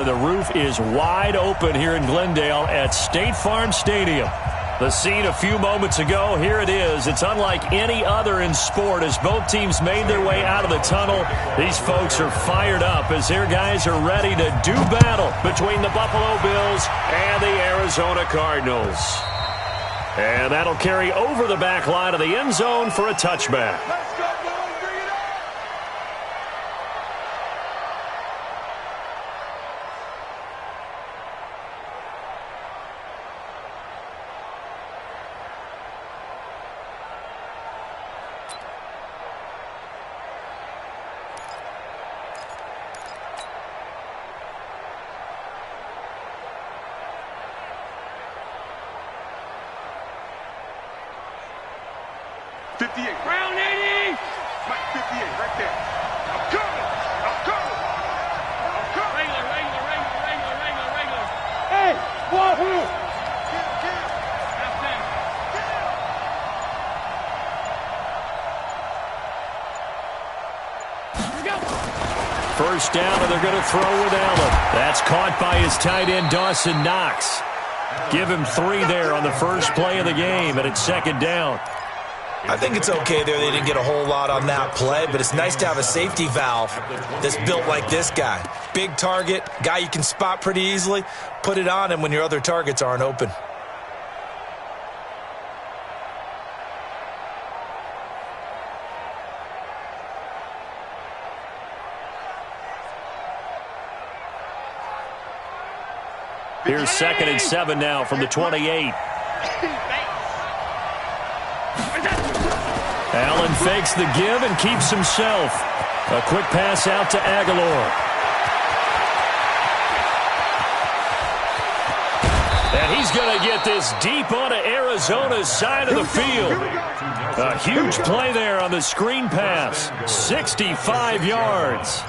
The roof is wide open here in Glendale at State Farm Stadium. The scene a few moments ago, here it is. It's unlike any other in sport as both teams made their way out of the tunnel. These folks are fired up as their guys are ready to do battle between the Buffalo Bills and the Arizona Cardinals. And that'll carry over the back line of the end zone for a touchback. Round 80! Mike, 58, right there. I'm coming! Regular. Hey, wahoo! First down, and they're going to throw with Allen. That's caught by his tight end, Dawson Knox. Give him 3 there on the first play of the game, and it's second down. I think it's okay there. They didn't get a whole lot on that play, but it's nice to have a safety valve that's built like this guy. Big target, guy you can spot pretty easily. Put it on him when your other targets aren't open. Here's 2nd and 7 now from the 28. Allen fakes the give and keeps himself. A quick pass out to Aguilar. And he's going to get this deep onto Arizona's side of the field. A huge play there on the screen pass. 65 yards.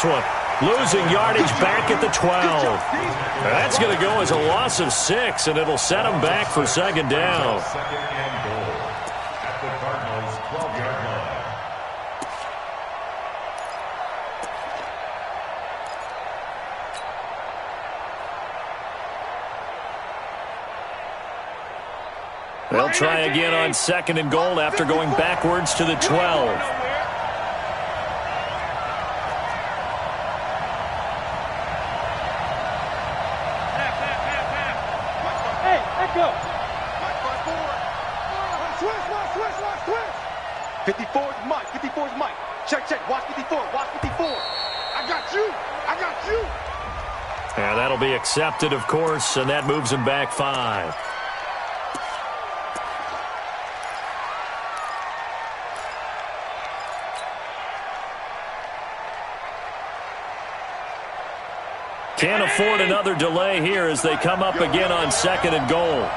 One. Losing yardage back at the 12. That's going to go as a loss of 6, and it'll set them back for second down. They'll try again on 2nd and goal after going backwards to the 12. And that'll be accepted, of course, and that moves him back 5. Can't afford another delay here as they come up again on 2nd and goal.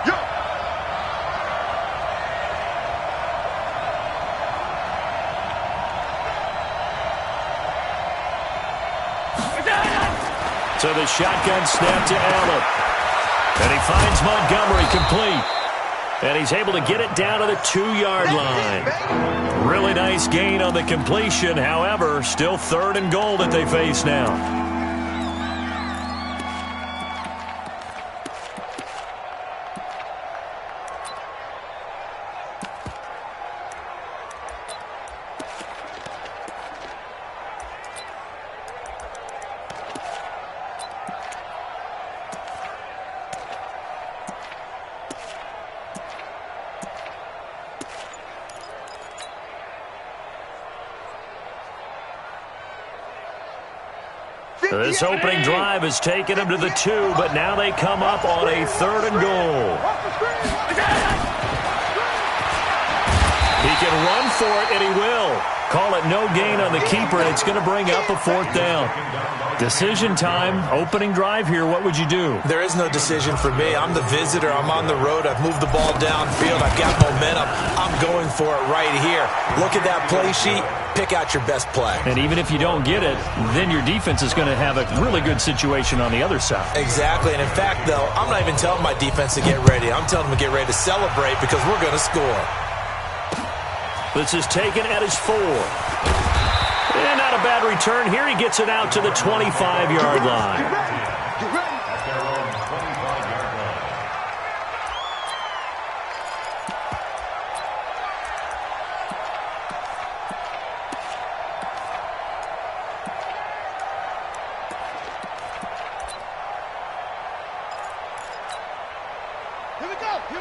So the shotgun snap to Allen. And he finds Montgomery complete. And he's able to get it down to the 2-yard line. Really nice gain on the completion. However, still 3rd and goal that they face now. This opening drive has taken them to the 2, but now they come up on a 3rd and goal. He can run for it, and he will. Call it no gain on the keeper, and it's going to bring up a 4th down. Decision time, opening drive here. What would you do? There is no decision for me. I'm the visitor. I'm on the road. I've moved the ball downfield. I've got momentum. I'm going for it right here. Look at that play sheet. Pick out your best play. And even if you don't get it, then your defense is going to have a really good situation on the other side. Exactly. And in fact, though, I'm not even telling my defense to get ready. I'm telling them to get ready to celebrate because we're going to score. This is taken at his 4. And not a bad return here. He gets it out to the 25-yard line.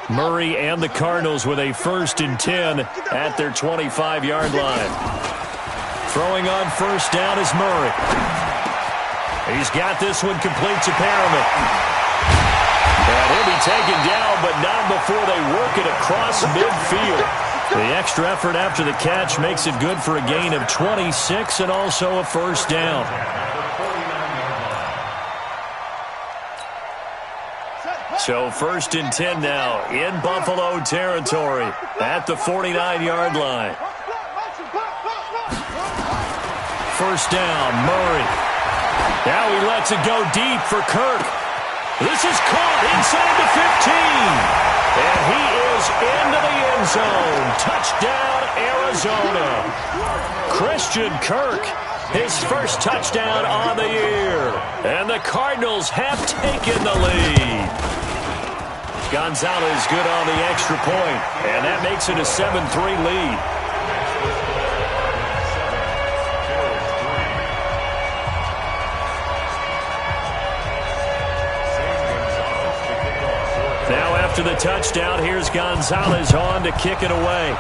Murray and the Cardinals with a 1st and 10 at their 25-yard line. Throwing on 1st down is Murray. He's got this one complete to Perriman. And he'll be taken down, but not before they work it across midfield. The extra effort after the catch makes it good for a gain of 26 and also a 1st down. So 1st and 10 now in Buffalo territory at the 49-yard line. 1st down, Murray. Now he lets it go deep for Kirk. This is caught inside the 15. And he is into the end zone. Touchdown, Arizona. Christian Kirk, his 1st touchdown on the year. And the Cardinals have taken the lead. Gonzalez good on the extra point, and that makes it a 7-3 lead. Now after the touchdown, here's Gonzalez on to kick it away.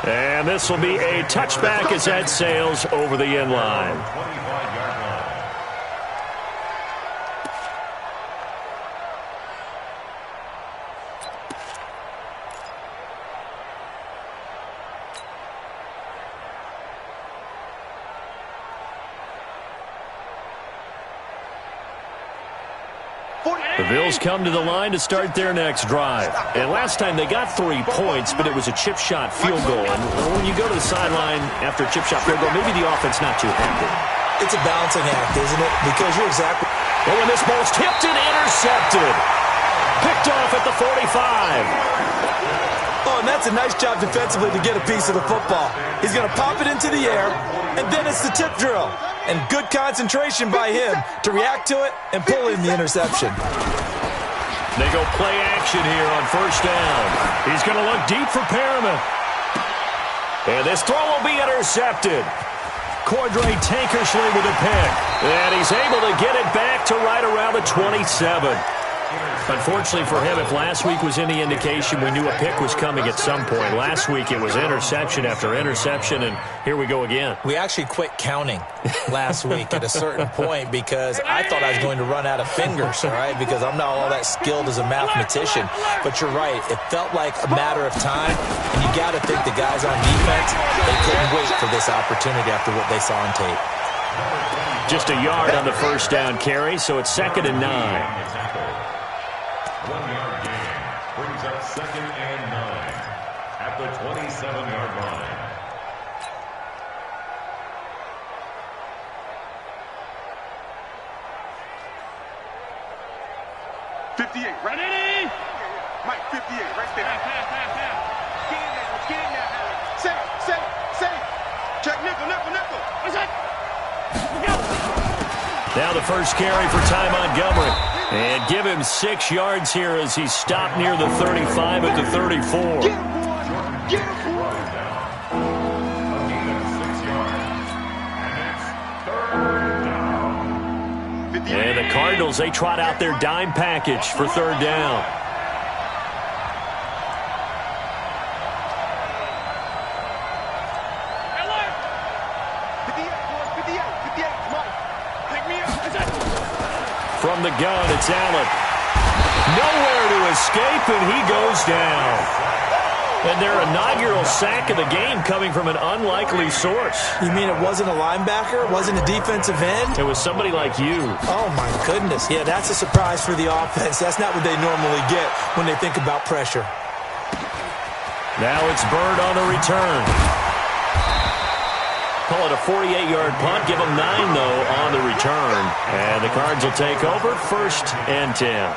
And this will be a touchback as that sails over the end line. The Bills come to the line to start their next drive. And last time they got 3 points, but it was a chip shot field goal. And when you go to the sideline after a chip shot field goal, maybe the offense not too happy. It's a balancing act, isn't it? Because you're exactly... Oh, and this ball's tipped and intercepted. Picked off at the 45. Oh, and that's a nice job defensively to get a piece of the football. He's going to pop it into the air, and then it's the tip drill. And good concentration by him to react to it and pull in the interception. They go play action here on 1st down. He's going to look deep for Perriman. And this throw will be intercepted. Cordray Tankersley with a pick. And he's able to get it back to right around the 27. Unfortunately for him, if last week was any indication, we knew a pick was coming at some point. Last week it was interception after interception, and here we go again. We actually quit counting last week at a certain point because I thought I was going to run out of fingers, all right, because I'm not all that skilled as a mathematician. But you're right. It felt like a matter of time, and you got to think the guys on defense, they couldn't wait for this opportunity after what they saw on tape. Just a yard on the 1st down carry, so it's 2nd and 9. 1-yard gain brings up 2nd and 9 at the 27-yard line. Ready? Mike, 58, right there. Get in there, let's get in there, Alex. Safe. Check nickel. What's that? Now the first carry for Ty Montgomery. And give him 6 yards here as he's stopped near the 35 at the 34. Get him. And the Cardinals, they trot out their dime package for 3rd down. From the gun, it's Allen. Nowhere to escape, and he goes down. And their inaugural sack of the game coming from an unlikely source. You mean it wasn't a linebacker? It wasn't a defensive end? It was somebody like you. Oh, my goodness. Yeah, that's a surprise for the offense. That's not what they normally get when they think about pressure. Now it's Bird on the return. Call it a 48-yard punt. Give them 9, though, on the return. And the Cards will take over 1st and 10.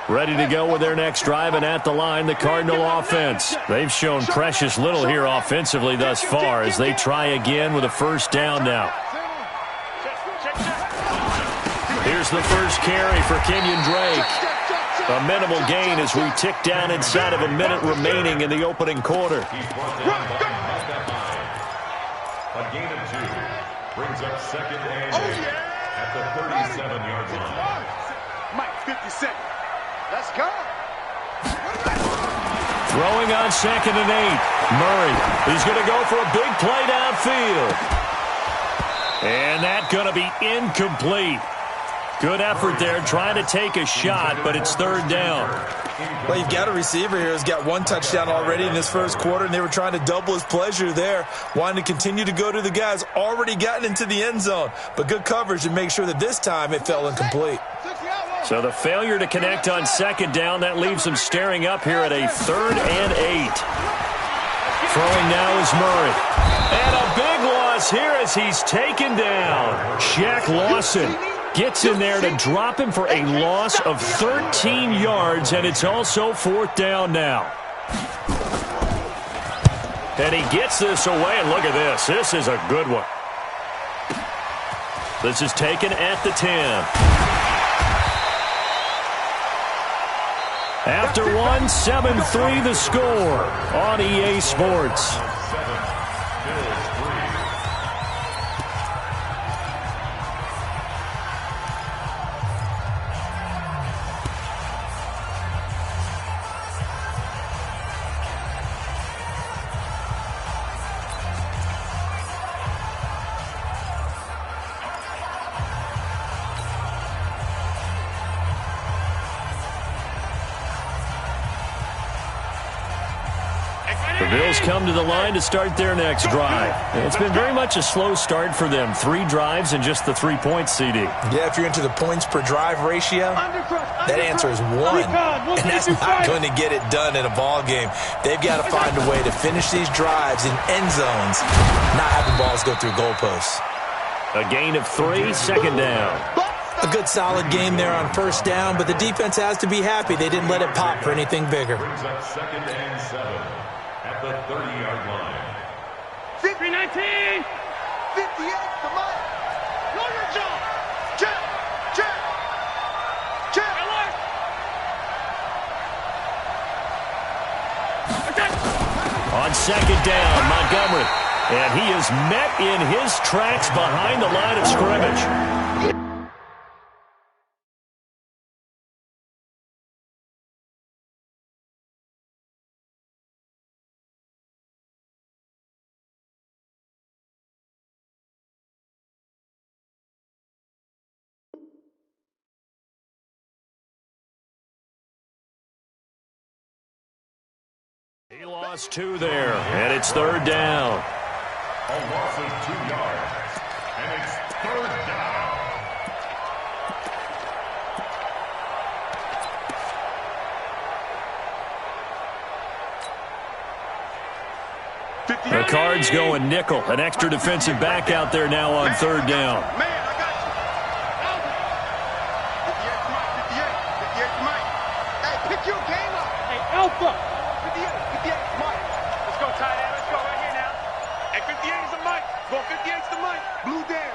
Ready to go with their next drive, and at the line, the Cardinal offense. They've shown precious little here offensively thus far as they try again with a 1st down now. Here's the first carry for Kenyon Drake. A minimal gain as we tick down inside of a minute remaining in the opening quarter. A gain of 2 brings up 2nd and 8 at the 37-yard line. Mike, 50 seconds. Let's go. Throwing on 2nd and 8. Murray, he's going to go for a big play downfield. And that's going to be incomplete. Good effort there, trying to take a shot, but it's 3rd down. Well, you've got a receiver here who's got 1 touchdown already in this 1st quarter, and they were trying to double his pleasure there, wanting to continue to go to the guys already gotten into the end zone. But good coverage to make sure that this time it fell incomplete. So the failure to connect on 2nd down, that leaves them staring up here at a 3rd and 8. Throwing now is Murray. And a big loss here as he's taken down. Shaq Lawson gets in there to drop him for a loss of 13 yards, and it's also 4th down now. And he gets this away, and look at this. This is a good one. This is taken at the 10. After 1, 7-3 the score on EA Sports. The Bills come to the line to start their next drive. It's been very much a slow start for them. 3 drives and just the 3 points, CD. Yeah, if you're into the points per drive ratio, that answer is 1. And that's not going to get it done in a ball game. They've got to find a way to finish these drives in end zones, not having balls go through goalposts. A gain of 3, 2nd down. A good solid game there on 1st down, but the defense has to be happy they didn't let it pop for anything bigger. Brings up 2nd and 7 at the 30-yard line. 319. 58 to Mike. Lawyer John. Check. Check. Check. On 2nd down, Montgomery. And he is met in his tracks behind the line of scrimmage. He lost 2 there, and it's 3rd down. A loss of 2 yards, and it's 3rd down. The Cards going nickel. An extra defensive back out there now on 3rd down. Man, I got you. 58 to Mike. Hey, pick your game up. Hey, Alpha. 58 to Mike. Let's go, tight end. Let's go right here now. Hey, 58 is the Mike. Go 58 to Mike. Blue Dan.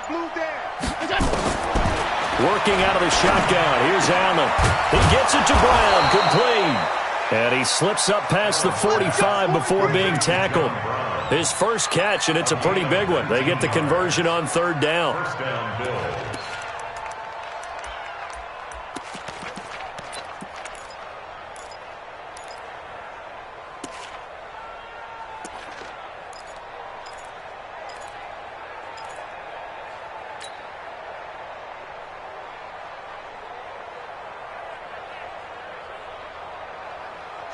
Working out of the shotgun. Here's Allen. He gets it to Brown. Complete. And he slips up past the 45 before being tackled. His first catch, and it's a pretty big one. They get the conversion on 3rd down. First down, Bills.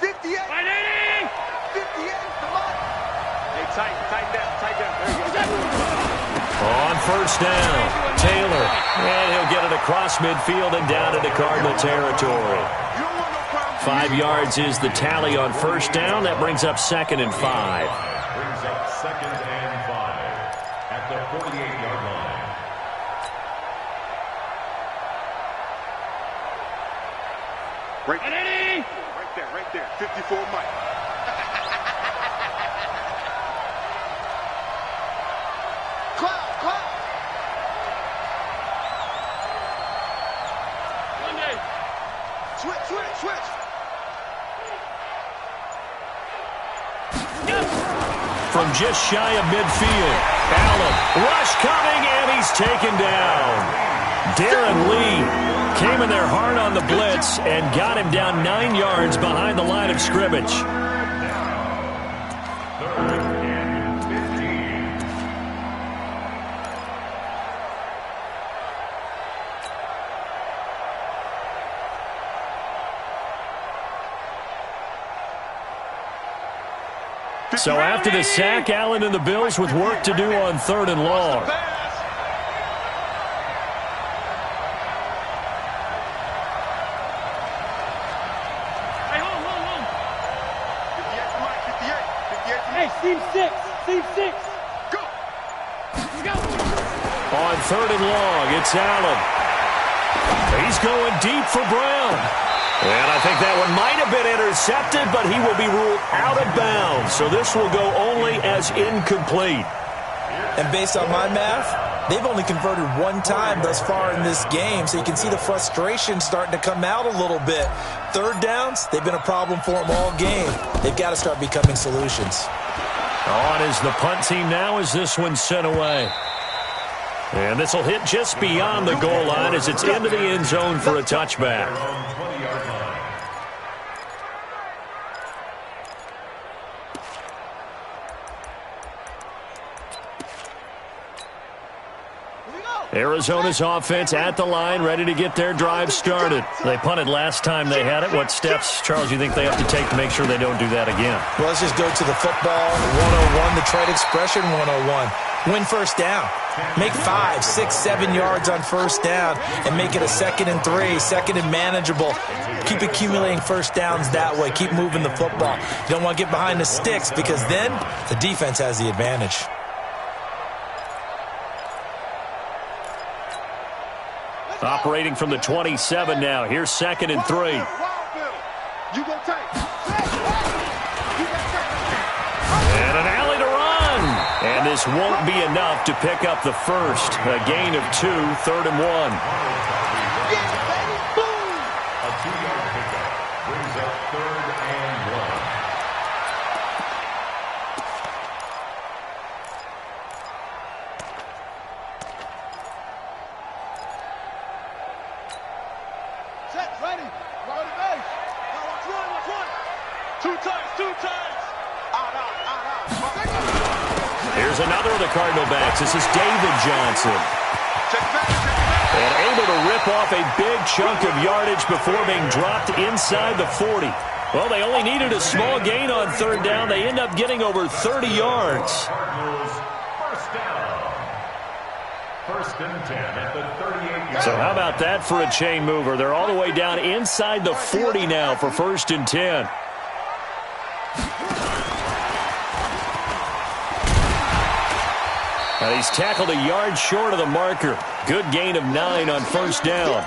58. 58 is the mark. Hey, tighten down. There you go. On first down, Taylor. And he'll get it across midfield and down into Cardinal territory. 5 yards is the tally on first down. That brings up 2nd and 5. Brings up 2nd and 5 at the 48-yard line. Right there. 54 Mike. Cloud. Monday. Switch. From just shy of midfield, Allen, rush coming, and he's taken down. Darren Lee came in there hard on the blitz and got him down 9 yards behind the line of scrimmage. 3rd and 15. So after the sack, Allen and the Bills with work to do on 3rd and long. Team six. Go. On 3rd and long, it's Allen. He's going deep for Brown. And I think that one might have been intercepted, but he will be ruled out of bounds. So this will go only as incomplete. And based on my math, they've only converted 1 time thus far in this game, so you can see the frustration starting to come out a little bit. 3rd downs, they've been a problem for them all game. They've got to start becoming solutions. On is the punt team now as this one's sent away. And this will hit just beyond the goal line as it's into the end zone for a touchback. Arizona's offense at the line, ready to get their drive started. They punted last time they had it. What steps, Charles, you think they have to take to make sure they don't do that again? Well, let's just go to the football 101, the trade expression 101. Win first down. Make 5, 6, 7 yards on first down and make it a 2nd and 3, 2nd and manageable. Keep accumulating first downs that way. Keep moving the football. You don't want to get behind the sticks because then the defense has the advantage. Operating from the 27 now. Here's 2nd and 3. And an alley to run. And this won't be enough to pick up the first. A gain of 2, 3rd and 1. A 2-yard pickup brings up 3rd and 1. Here's another of the Cardinal backs. This is David Johnson. And able to rip off a big chunk of yardage before being dropped inside the 40. Well, they only needed a small gain on 3rd down. They end up getting over 30 yards. Cardinals first down. 1st and 10 at the 38-yard. So how about that for a chain mover? They're all the way down inside the 40 now for 1st and 10. Now he's tackled a yard short of the marker. Good gain of 9 on 1st down.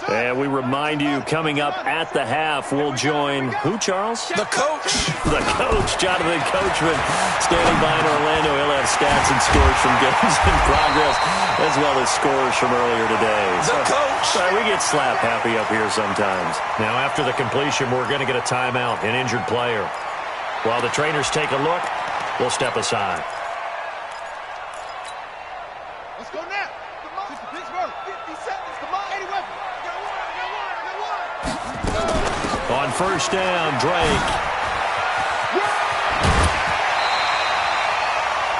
And we remind you, coming up at the half, we'll join who, Charles? The coach. The coach, Jonathan Coachman, standing by in Orlando. He'll have stats and scores from games in progress, as well as scores from earlier today. The coach. We get slap happy up here sometimes. Now, after the completion, we're going to get a timeout, an injured player. While the trainers take a look, we'll step aside. Let's go now. Pittsburgh, 50 seconds. Come on. 80 weapons. On 1st down, Drake.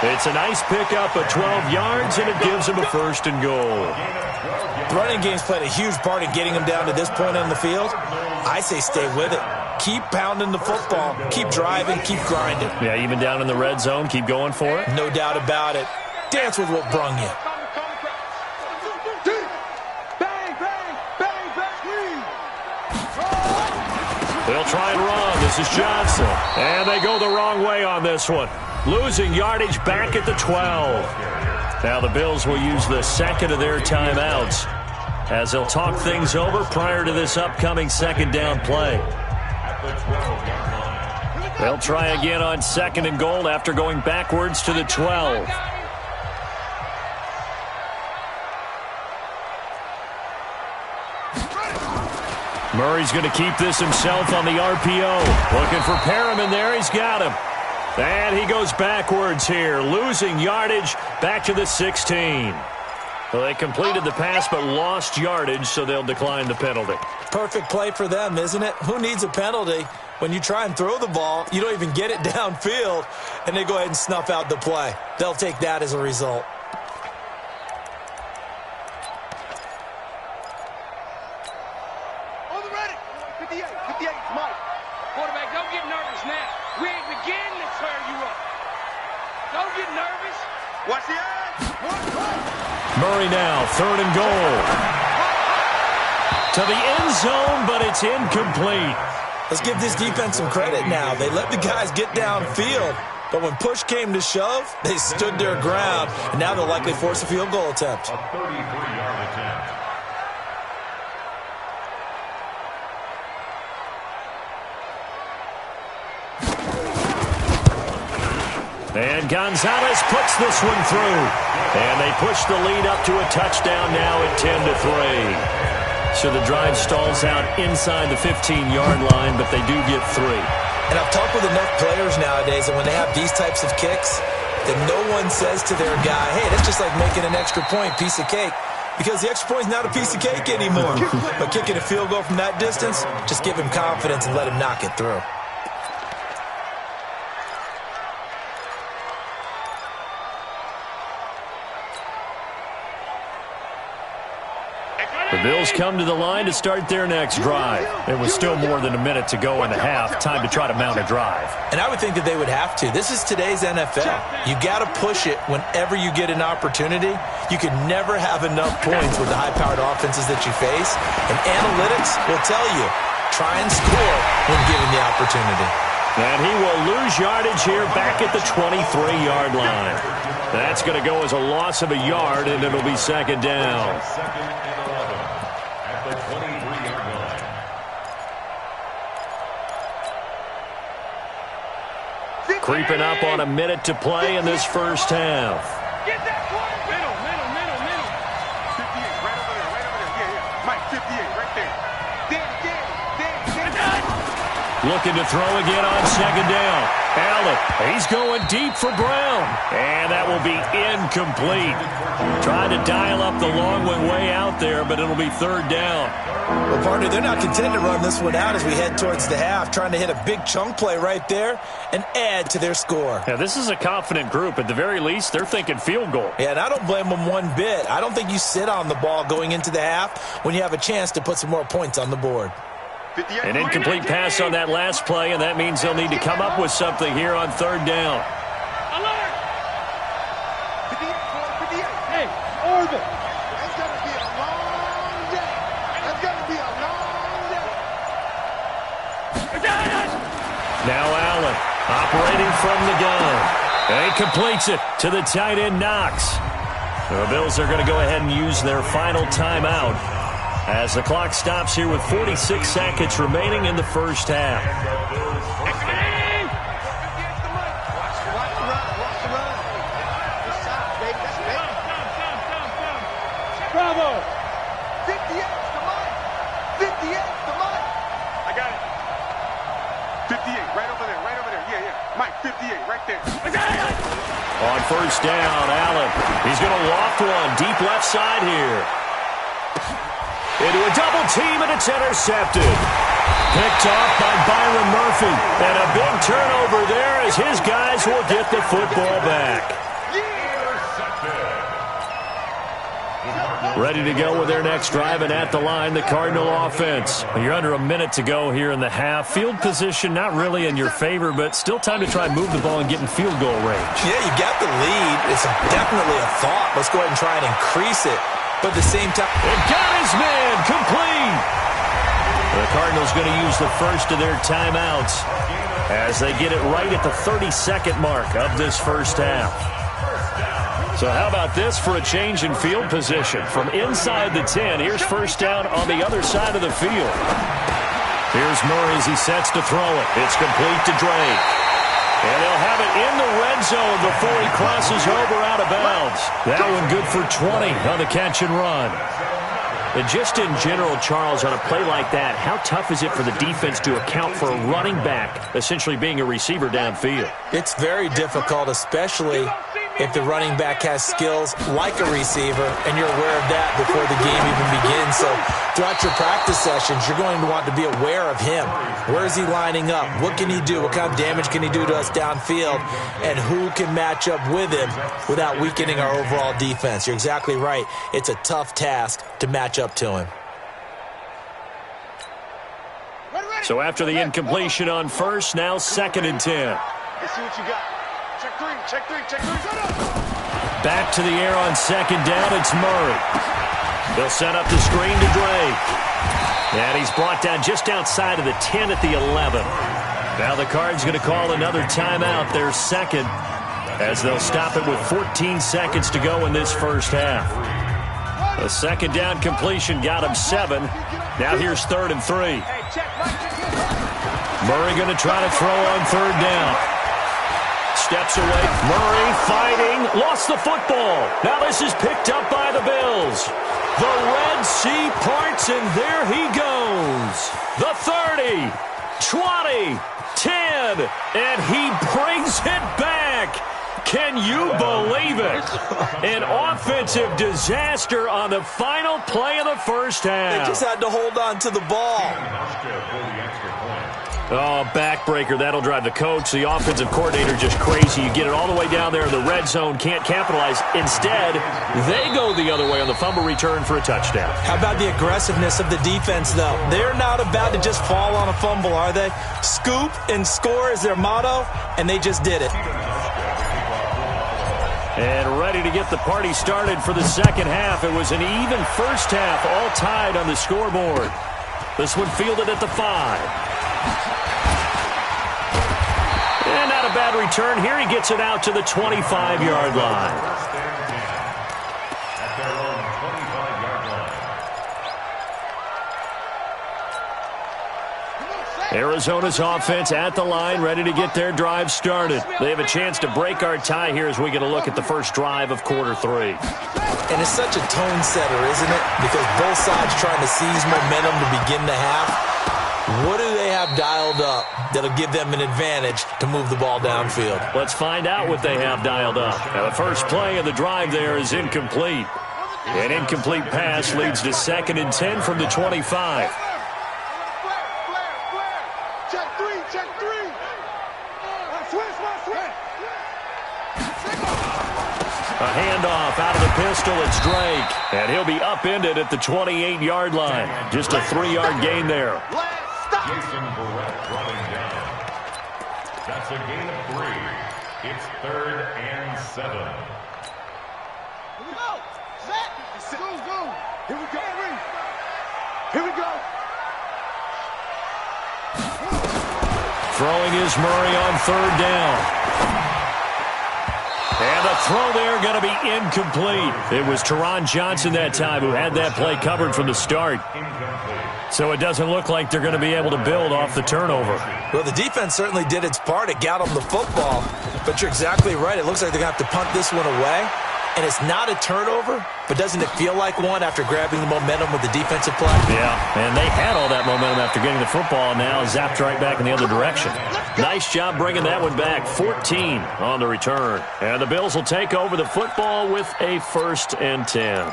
It's a nice pickup of 12 yards, and it gives him a 1st and goal. The running game's played a huge part in getting him down to this point on the field. I say stay with it. Keep pounding the football. Keep driving. Keep grinding. Yeah, even down in the red zone, keep going for it. No doubt about it. Dance with what brung you. They'll try and run. This is Johnson. And they go the wrong way on this one. Losing yardage back at the 12. Now the Bills will use the second of their timeouts as they'll talk things over prior to this upcoming 2nd down play. They'll try again on 2nd and goal after going backwards to the 12. Murray's going to keep this himself on the RPO. Looking for Perriman there. He's got him. And he goes backwards here, losing yardage back to the 16. Well, they completed the pass but lost yardage, so they'll decline the penalty. Perfect play for them, isn't it? Who needs a penalty? When you try and throw the ball, you don't even get it downfield, and they go ahead and snuff out the play. They'll take that as a result. On the ready. 58, Mike. Quarterback, don't get nervous now. We ain't beginning to tear you up. Don't get nervous. Watch the eyes. Murray now, 3rd and goal. To the end zone, but it's incomplete. Let's give this defense some credit now. They let the guys get downfield, but when push came to shove, they stood their ground, and now they'll likely force a field goal attempt. A 33-yard attempt. And Gonzalez puts this one through. And they push the lead up to a touchdown now at 10-3. So the drive stalls out inside the 15-yard line, but they do get 3. And I've talked with enough players nowadays that when they have these types of kicks, that no one says to their guy, hey, that's just like making an extra point, piece of cake. Because the extra point is not a piece of cake anymore. But kicking a field goal from that distance, just give him confidence and let him knock it through. The Bills come to the line to start their next drive. It was still more than a minute to go in the half. Time to try to mount a drive. And I would think that they would have to. This is today's NFL. You got to push it whenever you get an opportunity. You can never have enough points with the high-powered offenses that you face. And analytics will tell you, try and score when given the opportunity. And he will lose yardage here back at the 23-yard line. That's going to go as a loss of a yard, and it'll be 2nd down. 2nd and 11 at the 23-yard line. Creeping up on a minute to play in this first half. Get that one. Middle. 58, right over there. Yeah. Mike, 58, right there. Looking to throw again on 2nd down. Allen, he's going deep for Brown. And that will be incomplete. Trying to dial up the long one way out there, but it'll be 3rd down. Well, partner, they're not content to run this one out as we head towards the half, trying to hit a big chunk play right there and add to their score. Yeah, this is a confident group. At the very least, they're thinking field goal. Yeah, and I don't blame them one bit. I don't think you sit on the ball going into the half when you have a chance to put some more points on the board. An incomplete pass on that last play, and that means they'll need to come up with something here on 3rd down. Alert! 58. Hey, Orville. That's going to be a long day. That's going to be a long day. Now Allen operating from the gun. And he completes it to the tight end, Knox. The Bills are going to go ahead and use their final timeout as the clock stops here with 46 seconds remaining in the first half. Watch the run. Good shot, baby. That's baby. Bravo. 58 to Mike. 58 to Mike. I got it. 58, right over there. Yeah. Mike, 58, right there. On 1st down, Allen. He's going to loft one deep left side here. into a double team, and it's intercepted. Picked off by Byron Murphy. And a big turnover there as his guys will get the football back. Ready to go with their next drive, and at the line, the Cardinal offense. You're under a minute to go here in the half. Field position not really in your favor, but still time to try and move the ball and get in field goal range. Yeah, you got the lead. It's definitely a thought. Let's go ahead and try and increase it. But at the same time, it got his man complete. The Cardinals going to use the first of their timeouts as they get it right at the 30-second mark of this first half. So how about this for a change in field position? From inside the 10, here's first down on the other side of the field. Here's Murray as he sets to throw it. It's complete to Drake. And he'll have it in the red zone before he crosses over out of bounds. That one good for 20 on the catch and run. And just in general, Charles, on a play like that, how tough is it for the defense to account for a running back essentially being a receiver downfield? It's very difficult, especially if the running back has skills like a receiver, and you're aware of that before the game even begins. So throughout your practice sessions, you're going to want to be aware of him. Where is he lining up? What can he do? What kind of damage can he do to us downfield? And who can match up with him without weakening our overall defense? You're exactly right. It's a tough task to match up to him. So after the incompletion on first, now 2nd and 10. Let's see what you got. Check three, check three, check three. Back to the air on 2nd down, it's Murray. They'll set up the screen to Drake. And he's brought down just outside of the 10 at the 11. Now the Cards going to call another timeout, their second, as they'll stop it with 14 seconds to go in this first half. The 2nd down completion got him 7. Now here's 3rd and 3. Murray going to try to throw on 3rd down. Steps away. Murray fighting. Lost the football. Now this is picked up by the Bills. The Red Sea parts, and there he goes. The 30, 20, 10, and he brings it back. Can you believe it? An offensive disaster on the final play of the first half. They just had to hold on to the ball. Oh, backbreaker. That'll drive the coach, the offensive coordinator, just crazy. You get it all the way down there in the red zone, can't capitalize. Instead, they go the other way on the fumble return for a touchdown. How about the aggressiveness of the defense, though? They're not about to just fall on a fumble, are they? Scoop and score is their motto, and they just did it. And ready to get the party started for the second half. It was an even first half, all tied on the scoreboard. This one fielded at the 5. And not a bad return. Here he gets it out to the 25-yard line. Arizona's offense at the line, ready to get their drive started. They have a chance to break our tie here as we get a look at the first drive of quarter 3. And it's such a tone setter, isn't it? Because both sides trying to seize momentum to begin the half. What do they have dialed up that'll give them an advantage to move the ball downfield? Let's find out what they have dialed up. Now, the first play of the drive there is incomplete. An incomplete pass leads to 2nd and 10 from the 25. A handoff out of the pistol. It's Drake. And he'll be upended at the 28-yard line. Just a 3-yard gain there. Jason Barrett running down. That's a gain of 3. It's 3rd and 7. Here we go. Set. Go. Here we go. Here we go. Throwing is Murray on 3rd down. And the throw there going to be incomplete. It was Teron Johnson that time who had that play covered from the start. So it doesn't look like they're going to be able to build off the turnover. Well, the defense certainly did its part. It got them the football. But you're exactly right. It looks like they're going to have to punt this one away. And it's not a turnover, but doesn't it feel like one after grabbing the momentum with the defensive play? Yeah, and they had all that momentum after getting the football, and now zapped right back in the other direction. Nice job bringing that one back. 14 on the return. And the Bills will take over the football with a 1st and 10.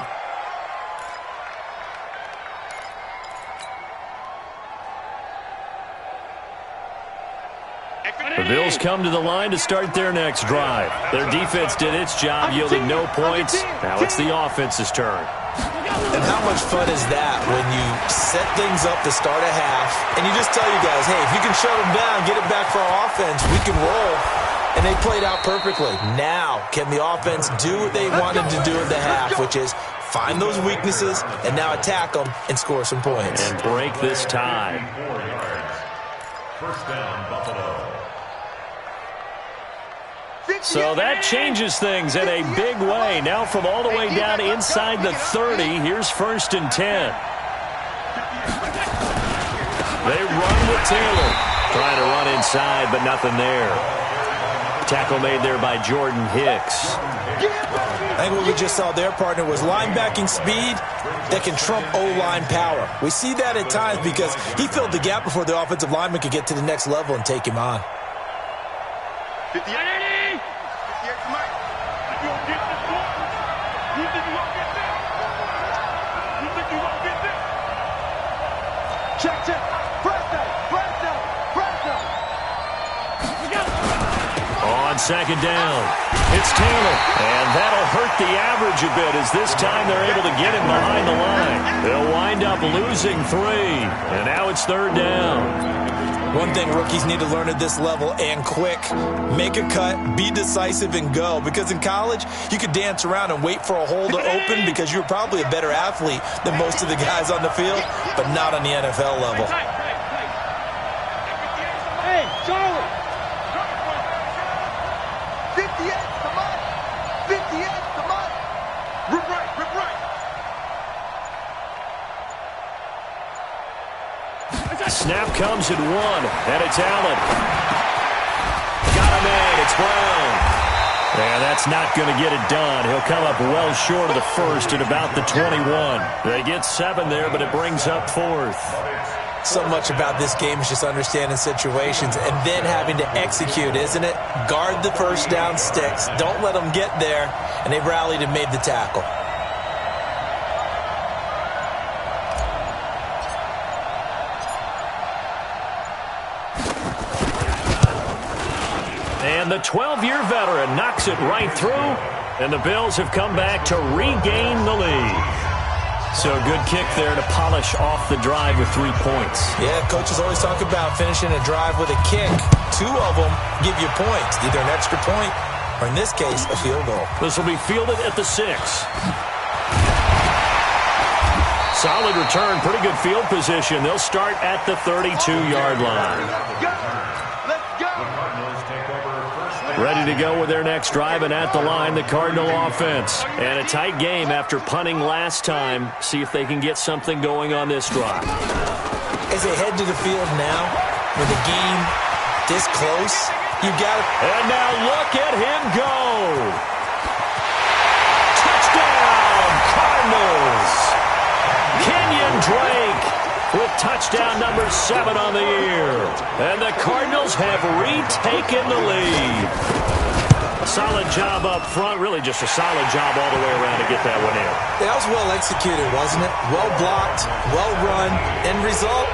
Bills come to the line to start their next drive. Their defense did its job, yielding no points. Now it's the offense's turn. And how much fun is that when you set things up to start a half, and you just tell you guys, hey, if you can shut them down, get it back for our offense, we can roll. And they played out perfectly. Now, can the offense do what they wanted to do in the half, which is find those weaknesses and now attack them and score some points. And break this tie. 4 yards. First down, Buffalo. So that changes things in a big way. Now from all the way down inside the 30, here's 1st and 10. They run with Taylor. Trying to run inside, but nothing there. Tackle made there by Jordan Hicks. I think what we just saw their partner was linebacking speed that can trump O-line power. We see that at times because he filled the gap before the offensive lineman could get to the next level and take him on. 58 to Mike. You gonna get this one? You think you gonna get this? You think you gonna get this? Check. Press down. On 2nd down, it's Taylor. And that'll hurt the average a bit as this time they're able to get him behind the line. They'll wind up losing 3. And now it's 3rd down. One thing rookies need to learn at this level and quick, make a cut, be decisive, and go. Because in college, you could dance around and wait for a hole to open because you're probably a better athlete than most of the guys on the field, but not on the NFL level. Hey, Charlie! 58 to Mike. 58 to Mike. Rip right. Snap comes at 1, and it's Allen. Got him in, it's Brown. And that's not going to get it done. He'll come up well short of the first at about the 21. They get 7 there, but it brings up 4th. So much about this game is just understanding situations and then having to execute, isn't it? Guard the first down sticks. Don't let them get there. And they rallied and made the tackle. And the 12-year veteran knocks it right through. And the Bills have come back to regain the lead. So a good kick there to polish off the drive with 3 points. Yeah, coaches always talk about finishing a drive with a kick. 2 of them give you points, either an extra point or, in this case, a field goal. This will be fielded at the 6. Solid return, pretty good field position. They'll start at the 32-yard line. Let's go. Ready to go with their next drive, and at the line, the Cardinal offense. And a tight game after punting last time. See if they can get something going on this drive. As they head to the field now, with the game this close, you got to... And now look at him go. Touchdown, Cardinals. Kenyon Drake with touchdown number 7 on the year. And the Cardinals have retaken the lead. A solid job up front, really just a solid job all the way around to get that one in. That was well executed, wasn't it? Well blocked, well run. End result,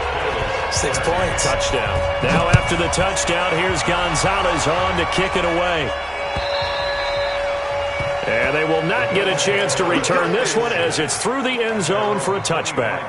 6 points. Touchdown. Now after the touchdown, here's Gonzalez on to kick it away. And they will not get a chance to return this one as it's through the end zone for a touchback.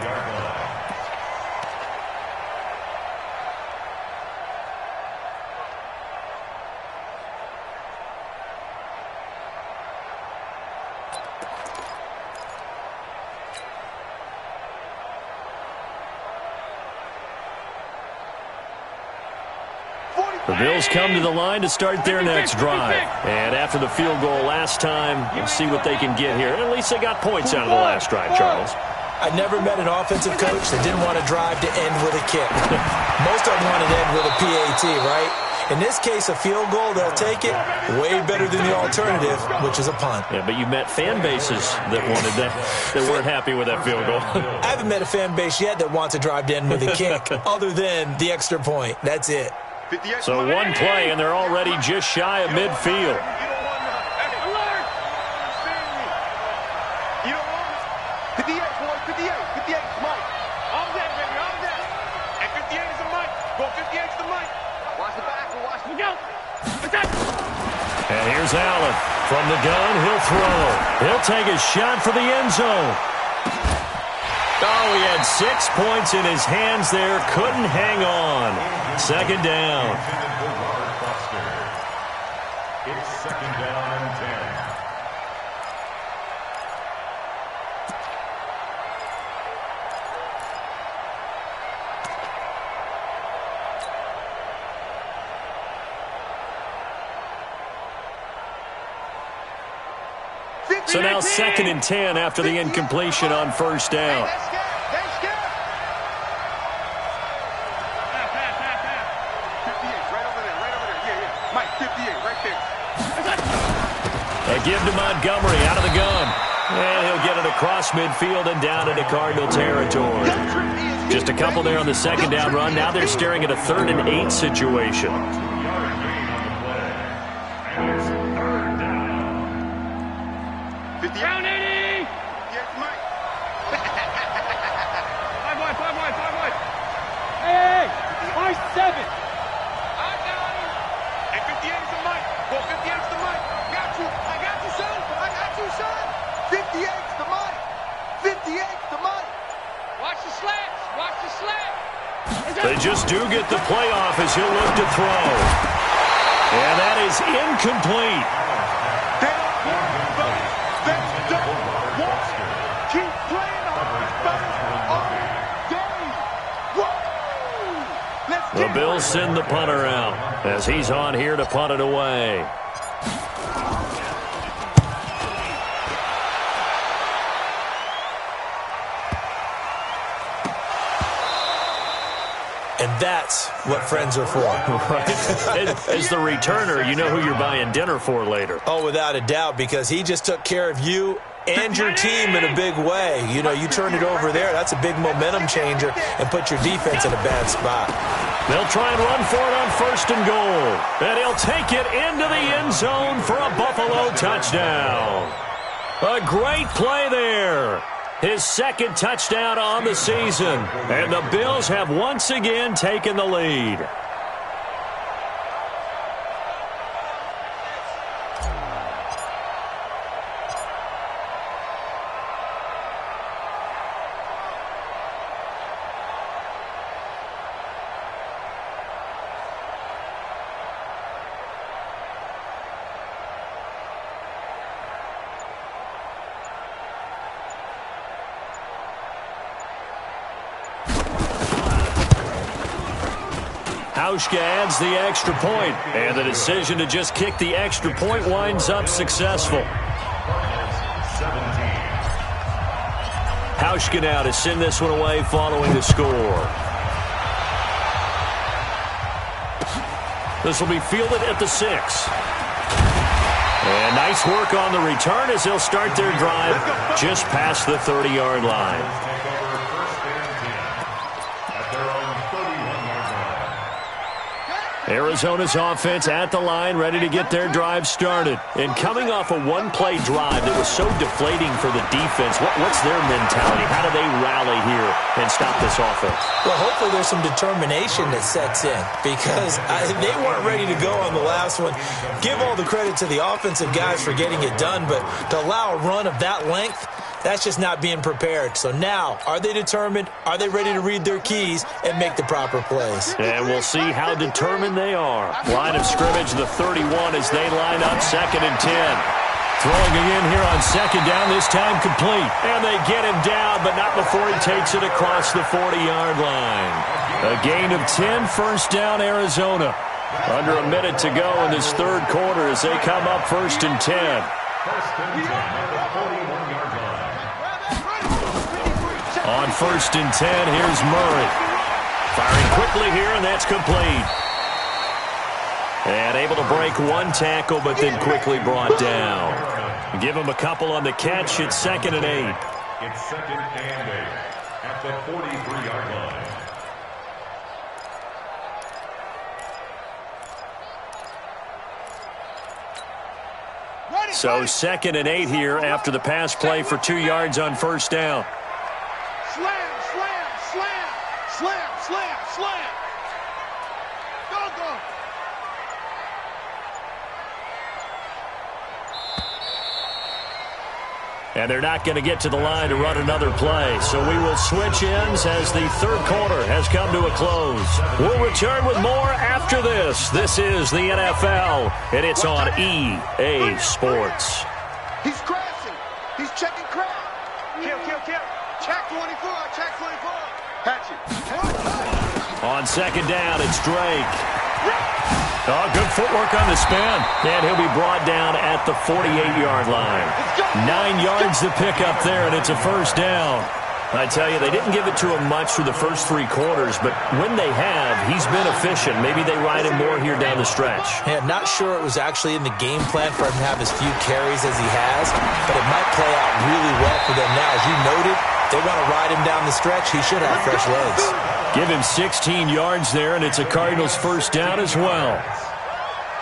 The Bills come to the line to start their next drive. And after the field goal last time, we'll see what they can get here. At least they got points out of the last drive, Charles. I never met an offensive coach that didn't want to drive to end with a kick. Most of them want to end with a PAT, right? In this case, a field goal, they'll take it way better than the alternative, which is a punt. Yeah, but you met fan bases that wanted that weren't happy with that field goal. I haven't met a fan base yet that wants to drive to end with a kick other than the extra point. That's it. So one play, and they're already just shy of midfield. You don't want it. 58, boys, 58. 58 is Mike. All that, baby, all that. And 58 is the Mike. Go 58 is the Mike. Watch the back, watch the... Go. And here's Allen. From the gun, he'll throw. He'll take a shot for the end zone. Oh, he had 6 points in his hands there. Couldn't hang on. Second down. It's second down and 10. So now second and 10 after the incompletion on first down. They give to Montgomery out of the gun. And he'll get it across midfield and down into Cardinal territory. Just a couple there on the second down run. Now they're staring at a 3rd and 8 situation. Down 80! Yes, Mike. 5 wide. Hey! 5-7! I got him! And 58 is the Mike. Well, 58 is the Mike. Got you. I got you, son. I got you, son. 58 is the Mike. 58 is the Mike. Watch the slants! Watch the slant! They just do get the playoff as he'll look to throw. And that is incomplete. They don't want both. They don't want to keep playing on both all day. Woo! Let's The Bills send the punter out as he's on here to punt it away. And that's what friends are for. As the returner, you know who you're buying dinner for later. Oh, without a doubt, because he just took care of you and your team in a big way. You know, you turn it over there, that's a big momentum changer, and put your defense in a bad spot. They'll try and run for it on 1st and goal. And he'll take it into the end zone for a Buffalo touchdown. A great play there. His 2nd touchdown on the season. And the Bills have once again taken the lead. Hauschka adds the extra point, and the decision to just kick the extra point winds up successful. Hauschka now to send this one away following the score. This will be fielded at the 6. And nice work on the return as they'll start their drive just past the 30-yard line. Arizona's offense at the line, ready to get their drive started. And coming off a one-play drive that was so deflating for the defense, what's their mentality? How do they rally here and stop this offense? Well, hopefully there's some determination that sets in, because they weren't ready to go on the last one. Give all the credit to the offensive guys for getting it done, but to allow a run of that length, that's just not being prepared. So now, are they determined? Are they ready to read their keys and make the proper plays? And we'll see how determined they are. Line of scrimmage, the 31 as they line up 2nd and 10. Throwing again here on 2nd down, this time complete. And they get him down, but not before he takes it across the 40-yard line. A gain of 10, 1st down Arizona. Under a minute to go in this 3rd quarter as they come up 1st and 10. 1st and 10 at the 41-yard line. On 1st and 10, here's Murray. Firing quickly here, and that's complete. And able to break one tackle, but then quickly brought down. Give him a couple on the catch. It's 2nd and 8. It's 2nd and 8 at the 43-yard line. So 2nd and 8 here after the pass play for 2 yards on 1st down. Slam, slam, slam, slam, slam, slam. Go, go. And they're not going to get to the line to run another play. So we will switch ends as the third quarter has come to a close. We'll return with more after this. This is the NFL, and it's on EA Sports. He's crashing. He's checking crowd. Kill. Check 24. Check 24. Patch it. On second down, it's Drake. Oh, good footwork on the spin. And he'll be brought down at the 48-yard line. 9 yards to pick up there, and it's a first down. I tell you, they didn't give it to him much through the first 3 quarters, but when they have, he's been efficient. Maybe they ride him more here down the stretch. Yeah, not sure it was actually in the game plan for him to have as few carries as he has, but it might play out really well for them now. As you noted, they want to ride him down the stretch. He should have fresh legs. Give him 16 yards there, and it's a Cardinals first down as well.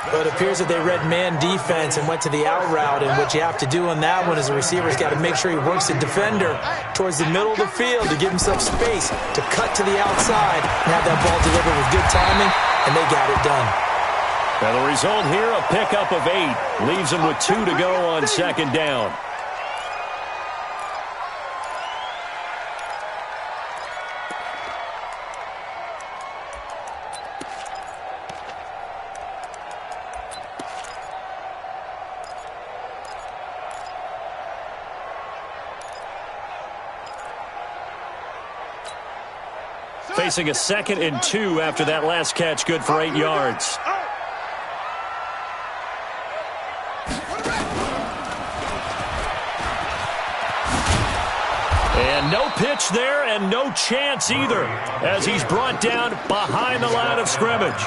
But it appears that they read man defense and went to the out route, and what you have to do on that one is the receiver's got to make sure he works the defender towards the middle of the field to give himself space to cut to the outside and have that ball delivered with good timing, and they got it done. Now the result here, a pickup of 8. Leaves them with 2 to go on second down. Facing a 2nd and 2 after that last catch, good for 8 yards. And no pitch there and no chance either as he's brought down behind the line of scrimmage.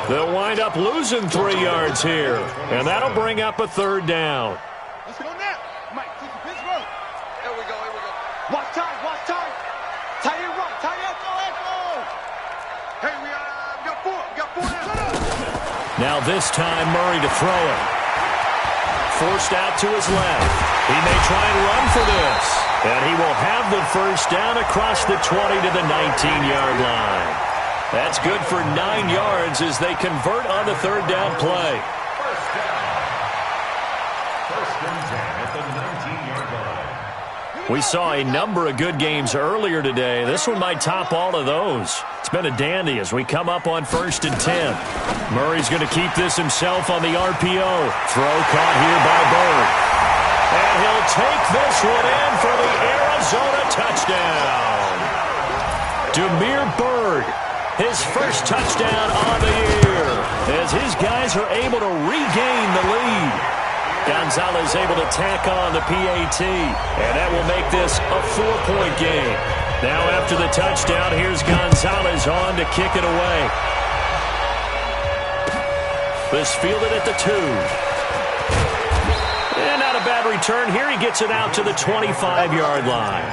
They'll wind up losing 3 yards here, and that'll bring up a third down. Let's go now. Mike, keep the pitch roll. Here we go. Watch time. Tight end right. Tight end go. Hey, we got 4. We got 4 now. Now this time Murray to throw it. Forced out to his left. He may try and run for this. And he will have the first down across the 20 to the 19-yard line. That's good for 9 yards as they convert on the third down play. First and 10 at the 19-yard line. We saw a number of good games earlier today. This one might top all of those. It's been a dandy as we come up on 1st and 10. Murray's going to keep this himself on the RPO. Throw caught here by Bird. And he'll take this one in for the Arizona touchdown. Damiere Byrd, his first touchdown on the year, as his guys are able to regain the lead. Gonzalez able to tack on the PAT, and that will make this a 4-point game. Now after the touchdown, here's Gonzalez on to kick it away. This fielded at the 2. And not a bad return here. He gets it out to the 25-yard line.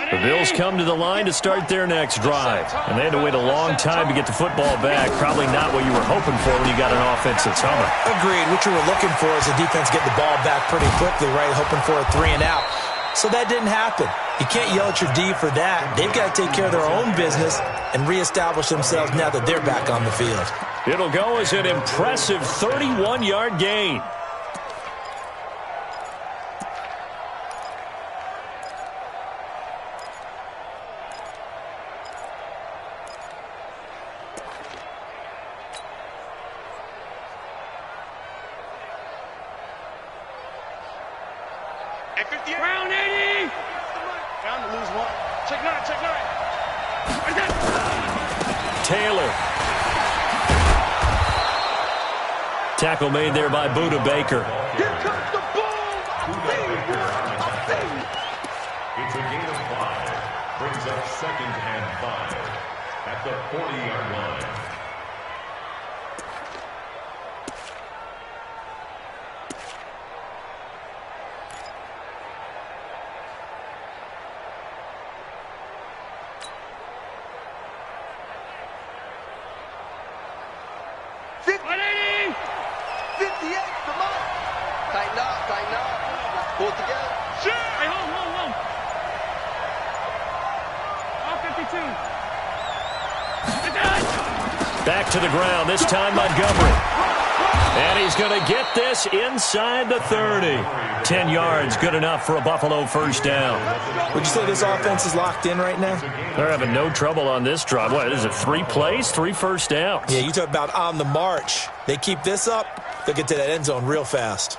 The Bills come to the line to start their next drive. And they had to wait a long time to get the football back. Probably not what you were hoping for when you got an offense that's humming. Agreed. What you were looking for is the defense getting the ball back pretty quickly, right? Hoping for a 3 and out. So that didn't happen. You can't yell at your D for that. They've got to take care of their own business and reestablish themselves now that they're back on the field. It'll go as an impressive 31-yard gain. Brown 80! Down to lose 1. Check 9. Taylor. Tackle made there by Budda Baker. Here comes the ball. It's a gain of 5. Brings up 2nd and 5 at the 40-yard line. Tighten up. Pull it together. Hey, hold. All 52. Back to the ground, this time Montgomery. And he's going to get this inside the 30. 10 yards, good enough for a Buffalo first down. Would you say this offense is locked in right now? They're having no trouble on this drive. What is it, 3 plays, 3 first downs? Yeah, you talk about on the march. They keep this up, they'll get to that end zone real fast.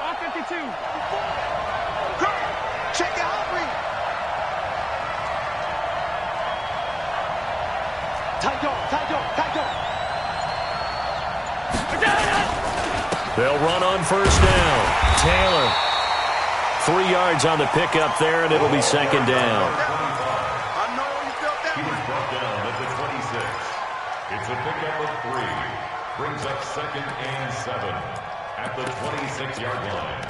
All 52. Check it out, Reed. Tight dog. They'll run on first down. Taylor. 3 yards on the pickup there, and it'll be second down. I know you felt that. He was brought down at the 26. It's a pickup of 3. Brings up 2nd and 7 at the 26-yard line.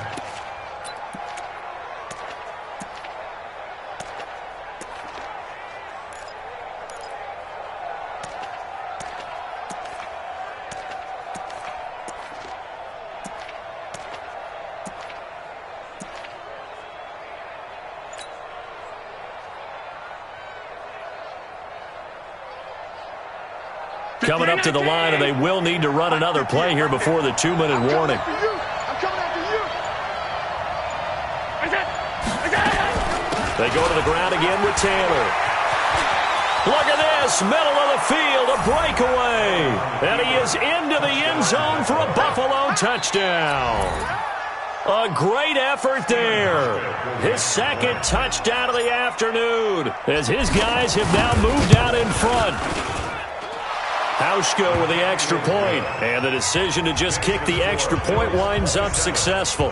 Coming up to the line, and they will need to run another play here before the 2-minute warning. I'm coming after you. They go to the ground again with Taylor. Look at this, middle of the field, a breakaway. And he is into the end zone for a Buffalo touchdown. A great effort there. His second touchdown of the afternoon, as his guys have now moved out in front. Hauschka with the extra point, and the decision to just kick the extra point winds up successful.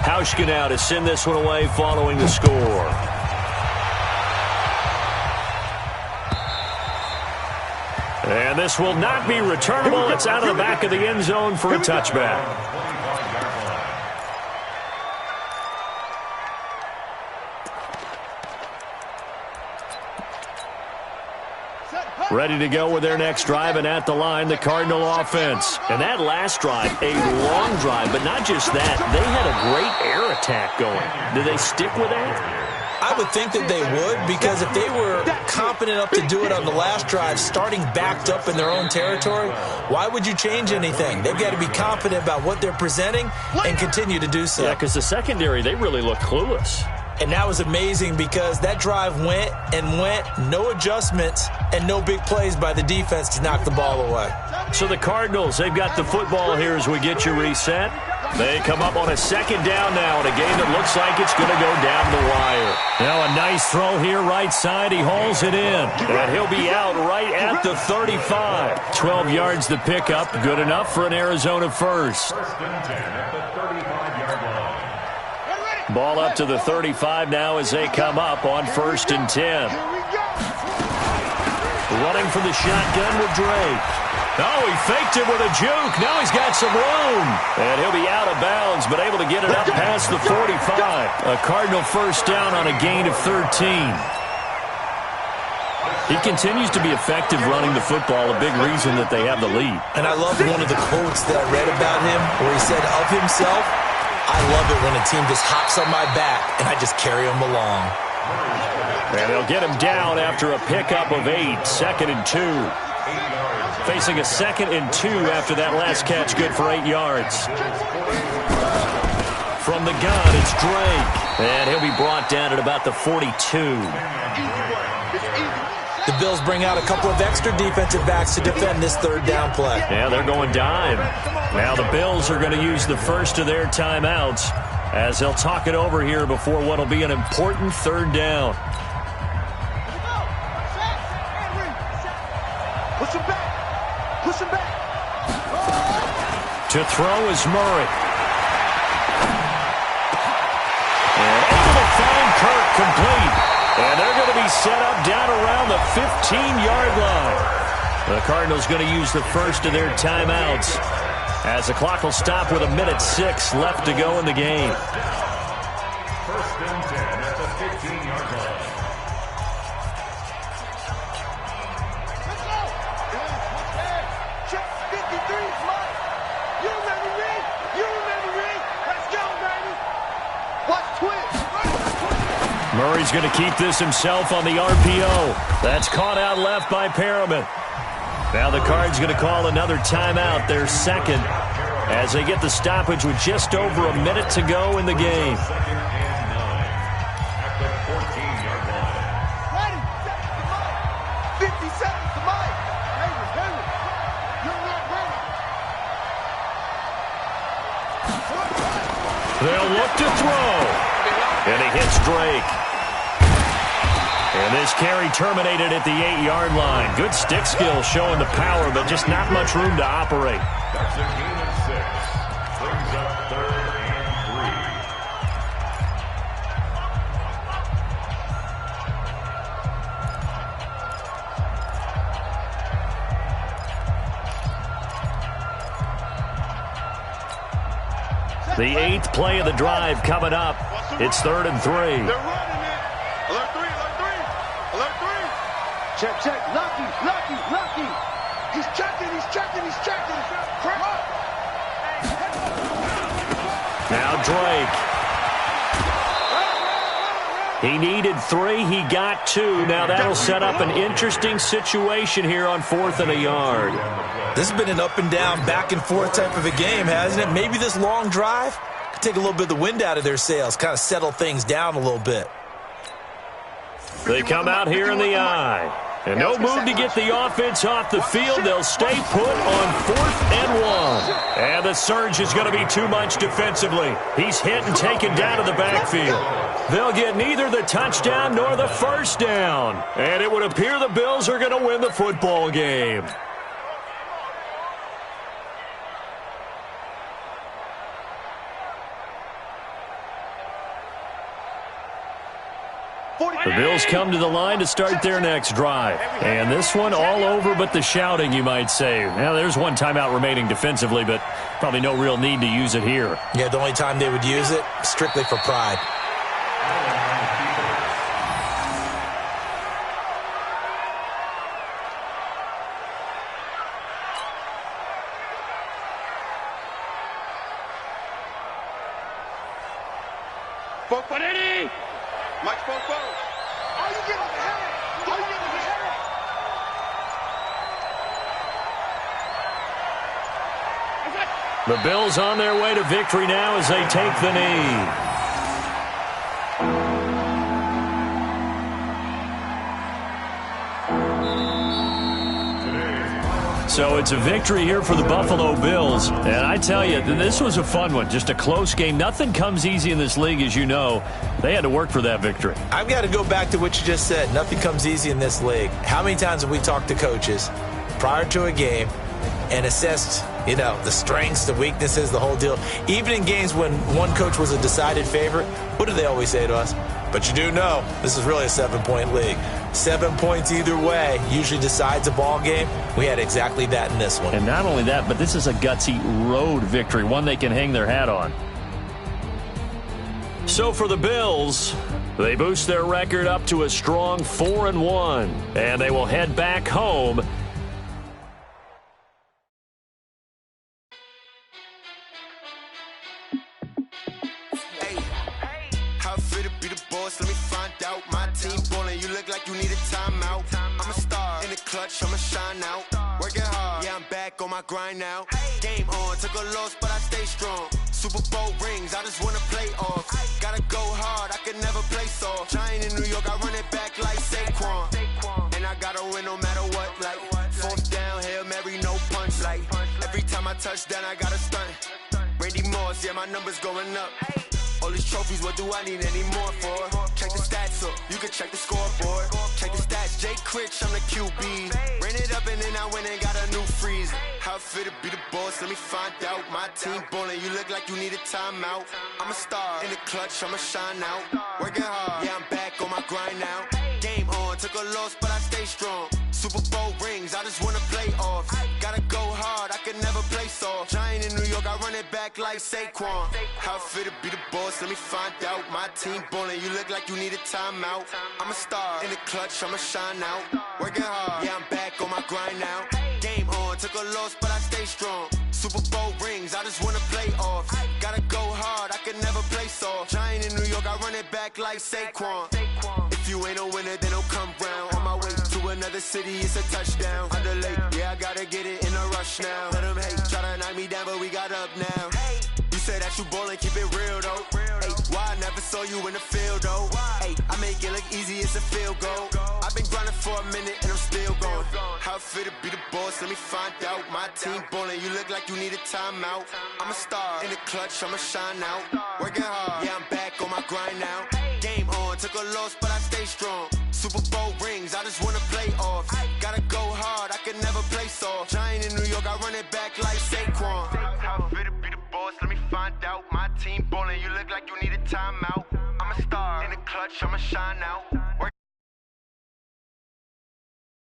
Hauschka now to send this one away following the score. And this will not be returnable. It's out of the back of the end zone for a touchback. Ready to go with their next drive, and at the line, the Cardinal offense. And that last drive, a long drive, but not just that. They had a great air attack going. Did they stick with that? I would think that they would, because if they were confident enough to do it on the last drive, starting backed up in their own territory, why would you change anything? They've got to be confident about what they're presenting and continue to do so. Yeah, because the secondary, they really look clueless. And that was amazing because that drive went, no adjustments, and no big plays by the defense to knock the ball away. So the Cardinals, they've got the football here as we get you reset. They come up on a second down now in a game that looks like it's going to go down the wire. Now a nice throw here right side. He hauls it in. And he'll be out right at the 35. 12 yards to pick up. Good enough for an Arizona first. First and 10 at the 35-yard line. Ball up to the 35 now as they come up on 1st and 10. Running from the shotgun with Drake. Oh, he faked it with a juke. Now he's got some room. And he'll be out of bounds, but able to get it up past the 45. A Cardinal first down on a gain of 13. He continues to be effective running the football, a big reason that they have the lead. And I love one of the quotes that I read about him where he said of himself, I love it when a team just hops on my back and I just carry them along. And they'll get him down after a pickup of 8, 2nd and 2. Facing a 2nd and 2 after that last catch, good for 8 yards. From the gun, it's Drake. And he'll be brought down at about the 42. The Bills bring out a couple of extra defensive backs to defend this 3rd down play. Yeah, they're going dime. Now the Bills are going to use the first of their timeouts as they'll talk it over here before what will be an important 3rd down. Push him back. Push him back. To throw is Murray. And able to find Kirk complete. And they're going to be set up down around the 15-yard line. The Cardinals going to use the first of their timeouts as the clock will stop with 1:06 left to go in the game. First and 10 at the 15-yard line. Let's go. Check 53, Mike. You remember me? You remember me? Let's go, baby. Watch twist. Murray's going to keep this himself on the RPO. That's caught out left by Perriman. Now the Cards going to call another timeout, their second, as they get the stoppage with just over a minute to go in the game. Second and 9 at the 14-yard line. Ready, set to Mike. 50 seconds to Mike. Henry, you're not ready. They'll look to throw. And he hits Drake. And this carry terminated at the 8-yard line. Good stick skill showing the power, but just not much room to operate. That's a gain of 6. Brings up 3rd and 3. The 8th play of the drive coming up. It's 3rd and 3. They're running it. Alert 3, alert 3. Alert 3. Check. Lucky. He's checking. Now Drake. He needed 3. He got 2. Now that'll set up an interesting situation here on 4th and a yard. This has been an up and down, back and forth type of a game, hasn't it? Maybe this long drive could take a little bit of the wind out of their sails, kind of settle things down a little bit. They come out here in the eye. And no move to get the offense off the field. They'll stay put on 4th and 1. And the surge is going to be too much defensively. He's hit and taken down to the backfield. They'll get neither the touchdown nor the first down. And it would appear the Bills are going to win the football game. The Bills come to the line to start their next drive. And this one all over but the shouting, you might say. Now, there's one timeout remaining defensively, but probably no real need to use it here. Yeah, the only time they would use it, strictly for pride. Mike, All you get on the head. The Bills on their way to victory now as they take the knee. So it's a victory here for the Buffalo Bills. And I tell you, this was a fun one. Just a close game. Nothing comes easy in this league, as you know. They had to work for that victory. I've got to go back to what you just said. Nothing comes easy in this league. How many times have we talked to coaches prior to a game and assessed, the strengths, the weaknesses, the whole deal? Even in games when one coach was a decided favorite, what do they always say to us? But you do know this is really a 7-point league. 7 points either way usually decides a ball game. We had exactly that in this one. And not only that, but this is a gutsy road victory, one they can hang their hat on. So for the Bills, they boost their record up to a strong 4-1, and they will head back home. Let me find out. My team ballin', you look like you need a timeout. I'm a star in the clutch, I'ma shine out. Working hard, yeah, I'm back on my grind now. Game on, took a loss, but I stay strong. Super Bowl rings, I just wanna play off. Gotta go hard, I can never play soft. Giant in New York, I run it back like Saquon. And I gotta win no matter what, like 4th down, Hail Mary, no punch. Like every time I touch down, I gotta stunt. Randy Moss, yeah, my numbers going up. All these trophies, what do I need any more for? Check the stats up, you can check the scoreboard. Check the stats, Jay Critch, I'm the QB. Ran it up and then I went and got a new freeze. How it feel to be the boss, let me find out. My team ballin', you look like you need a timeout. I'm a star in the clutch, I'ma shine out. Working hard, yeah, I'm back on my grind now. Game on, took a loss, but I stay strong. Super Bowl rings, I just wanna play off. Gotta go hard, I can never play soft. off. Giant in New York, I run it back like Saquon. How it feel to be the boss, let me find out. My team ballin', you look like you need a timeout. I'm a star in the clutch, I'ma shine out. Working hard, yeah, I'm back on my grind now. Game on, took a loss, but I stay strong. Super Bowl rings, I just wanna play off. Gotta go hard, I can never play soft. Giant in New York, I run it back like Saquon. If you ain't a winner, then don't come round. On my way to another city, it's a touchdown. Under late, yeah, I gotta get it in a rush now. Let them hate, try to knock me down, but we got up now. You say that you ballin', keep it real though. Ay, why I never saw you in the field though? Ay, I make it look easy, it's a field goal. I've been grinding for a minute and I'm still going. How it feel to be the boss, let me find out. My team ballin', you look like you need a timeout. I'm a star in the clutch, I'ma shine out. Working hard, yeah, I'm back on my grind now. Game on, took a loss, but I stay strong. Super Bowl rings, I just wanna play off. Gotta go hard, I can never play soft. Giant in New York, I run it back like Saquon. How it feel to be the boss, let me find out. My team ballin', you look like you need a timeout. I'm a star in the clutch, I'ma shine out.